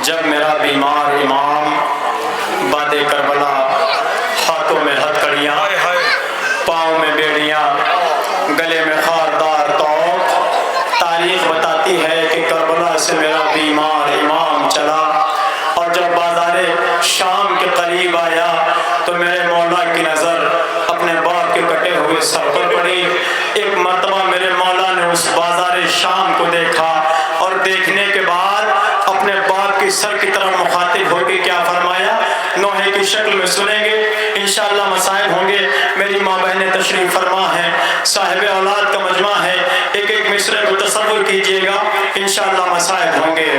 जब मेरा बीमार इमाम बादे करबला, हाथों में हथकड़ियाँ, पाँव में बेड़ियाँ, गले में खारदार तौक, तारीख बताती है कि करबला से मेरा बीमार इमाम चला और जब बाज़ारे शाम के करीब आया तो मेरे मौला की नज़र अपने बाप के कटे हुए सर पर पड़ी। एक मर्तबा मेरे मौला ने उस बाज़ारे शाम को देखा और देखने के बाद अपने बाप की सर की तरफ मुखातिब होकर क्या फरमाया, नोहे की शक्ल में सुनेंगे, इंशाअल्लाह मसाइब होंगे। मेरी माँ बहनें तशरीफ फरमा है, साहिब औलाद का मजमा है, एक एक मिसरे को तसव्वुर कीजिएगा, इंशाअल्लाह मसाइब होंगे।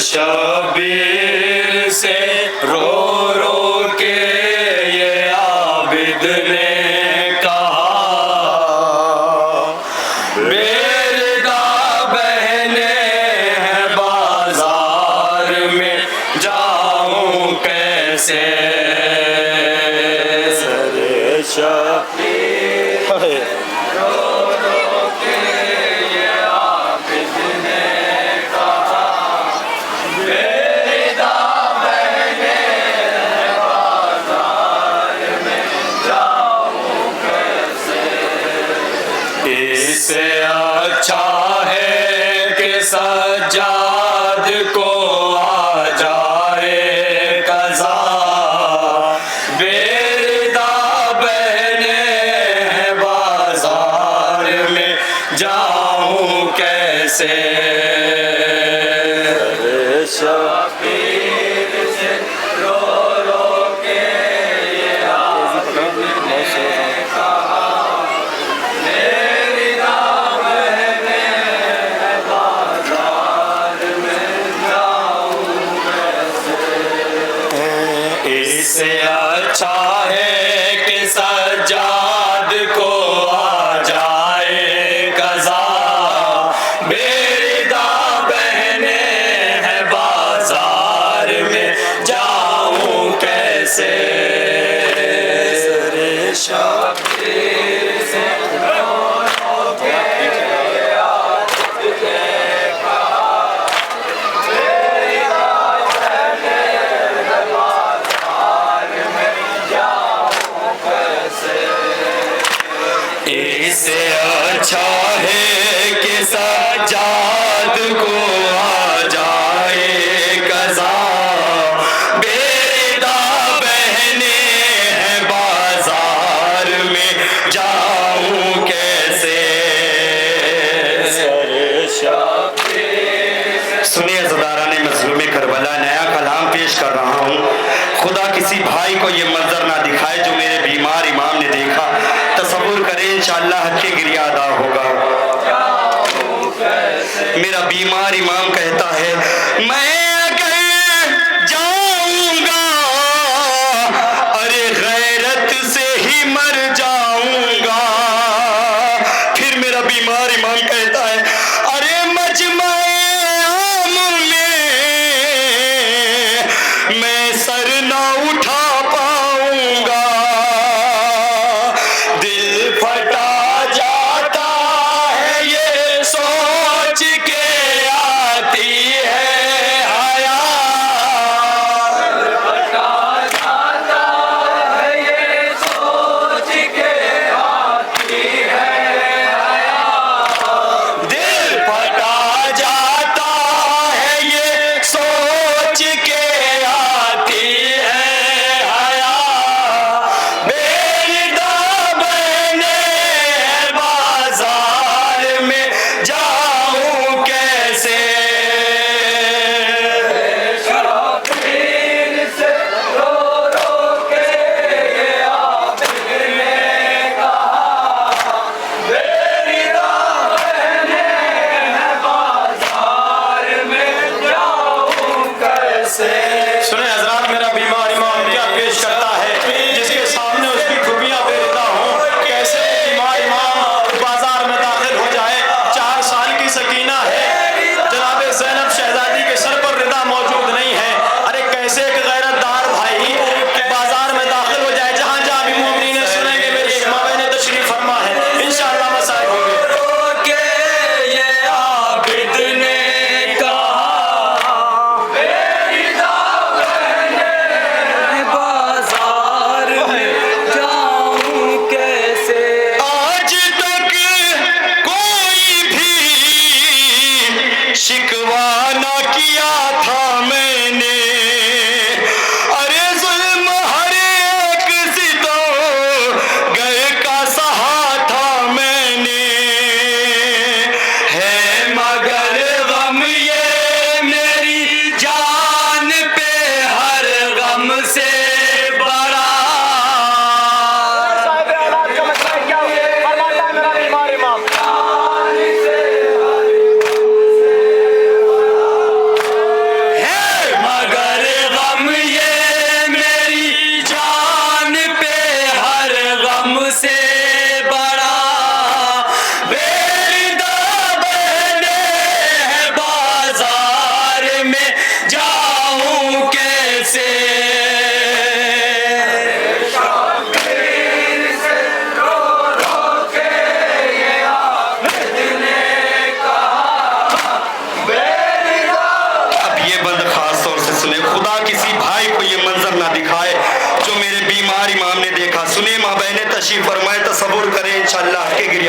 शबीर से रो रो के ये आबिद ने कहा, बेरदा बहने हैं बाजार में जाऊं कैसे। सरे शबीर रो रो के ये आबिद ने कहा, बेरदा बहने हैं बाजार में जाऊं कैसे। इससे अच्छा है कि सज्जाद को आ जाए कज़ा, बेरदा बहने हैं बाजार में जाऊं कैसे। शबीर से रो रो के ये आबिद ने कहा, बेरदा बहने हैं बाजार में जाऊं कैसे। इससे अच्छा है कि सज्जाद को आ जाए कज़ा, बेरदा बहने हैं बाजार में जाऊं कैसे। शबीर से रो रो के ये आबिद ने कहा, बेरदा बहने हैं बाजार में जाऊं कैसे। इससे अच्छा है कि सज्जाद को आ जाए कज़ा, बेरदा बहने हैं बाजार में जाऊं कैसे। सुनिए ज़दाराने मज़लूम करबला, नया कलाम पेश कर रहा हूँ। खुदा किसी भाई को ये मंजर ना दिखाए जो मेरे बीमार इमाम ने देखा। तसव्वुर करें इंशाअल्लाह हक़ गिरिया अदा होगा। मेरा बीमार इमाम कहता है, मैं अगर जाऊंगा अरे गैरत से ही मर जाऊंगा। फिर मेरा बीमार इमाम कहता है, अरे मजमा-ए आम में मैं सर ना उठा पाऊंगा। दिल फटा जाता है ये सोच के आती है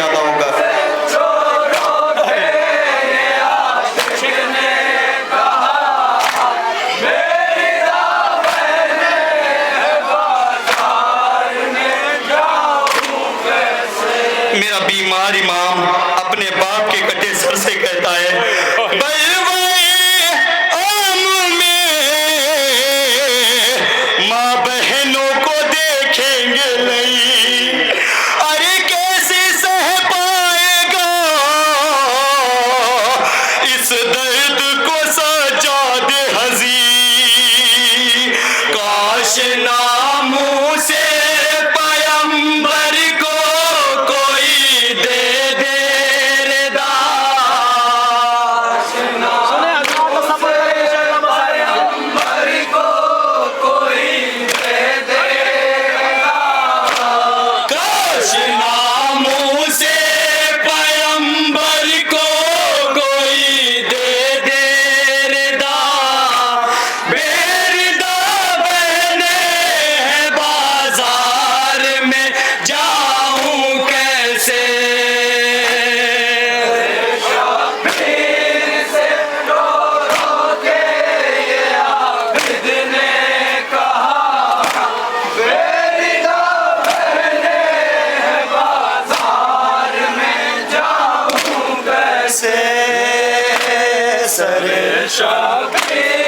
अदा होगा। मेरा बीमार इमाम अपने बाप के कटे सर से कहता है, आम में माँ बहनों को देखेंगे नहीं, अरे कैसे सह पाएगा इस दर्द को सजाद हज़ी, काश नामों से पैगंबर को कोई दे दे रे दास, पैगंबर को कोई दे दे रे दास, काश नामों से पैगंबर को कोई दे दे रे दास, बेरिदा बहने हैं बाजार में जाऊं कैसे,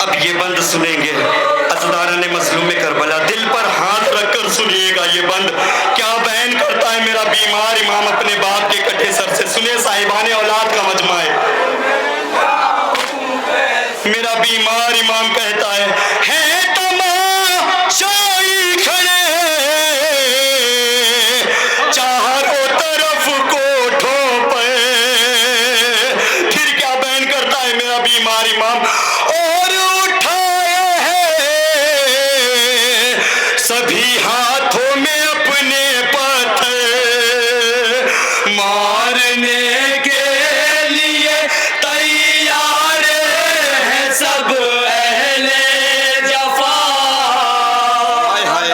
अब ये बंद सुनेंगे अज़दारा ने मज़लूम करबला, दिल पर हाथ रखकर सुनिएगा ये बंद क्या बयान करता है मेरा बीमार इमाम अपने बाप के कटे सर से। सुने साहिबाने औलाद का मजमा है। मेरा बीमार इमाम कहता है तमाशाई खड़े चारों तरफ कोठों पे, फिर क्या बयान करता है मेरा बीमार इमाम, और उठाए हैं सभी हाथों में अपने पत्थर, मारने के लिए तैयार हैं सब अहले जफा, हाय हाय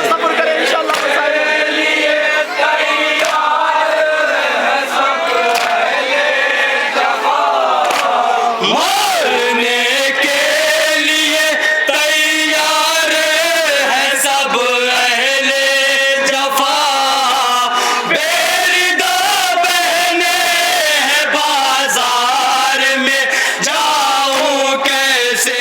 मारने के लिए तैयार है सब अहले जफा, बेरिदा बहने हैं बाजार में जाऊं कैसे,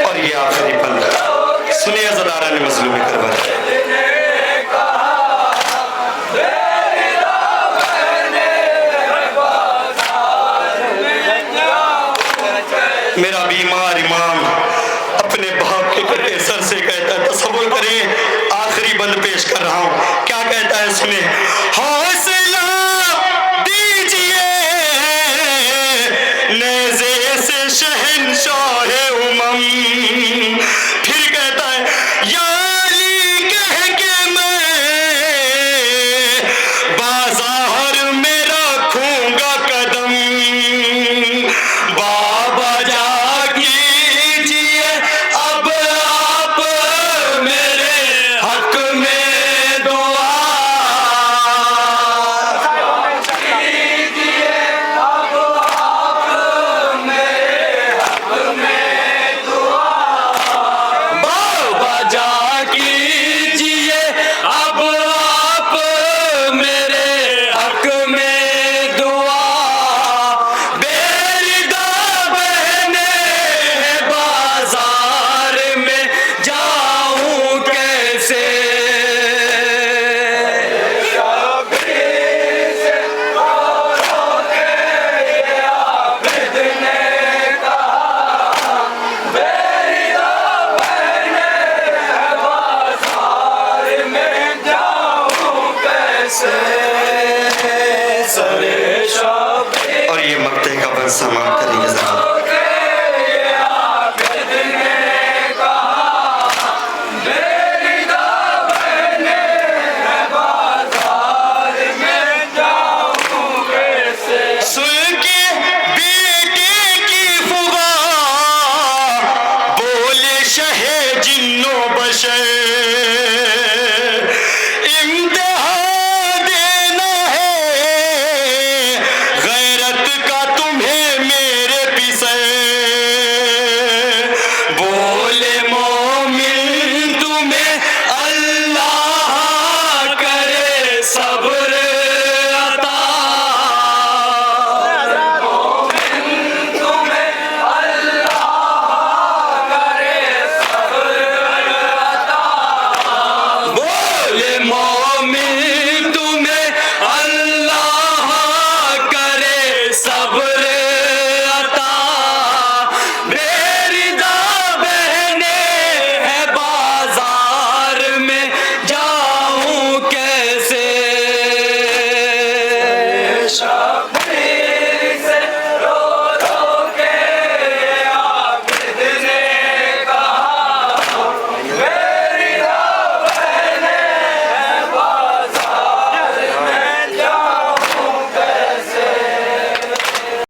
और ये आखिरी बंद सुनिए ज़दारा ने मज़लूम करबला, मेरा बीमार इमाम अपने बाप के कटे सर से कहता है, तसव्वुर करिए आखिरी बंद पेश कर रहा हूं, क्या कहता है सुने, हौसला दीजिए नेज़े से शहंशाहे उमम, फिर कहता है या अली कह के मैं बाजार में रखूंगा कदम, बाबा जा कीजिए अब आप मेरे हक में दुआ, कीजिए अब आप मेरे हक में दुआ, बाबा जा कीजिए अब आप मेरे हक में दुआ, बेरिदा बहने हैं बाजार में जाऊं कैसे, और ये मक्ते का बरसम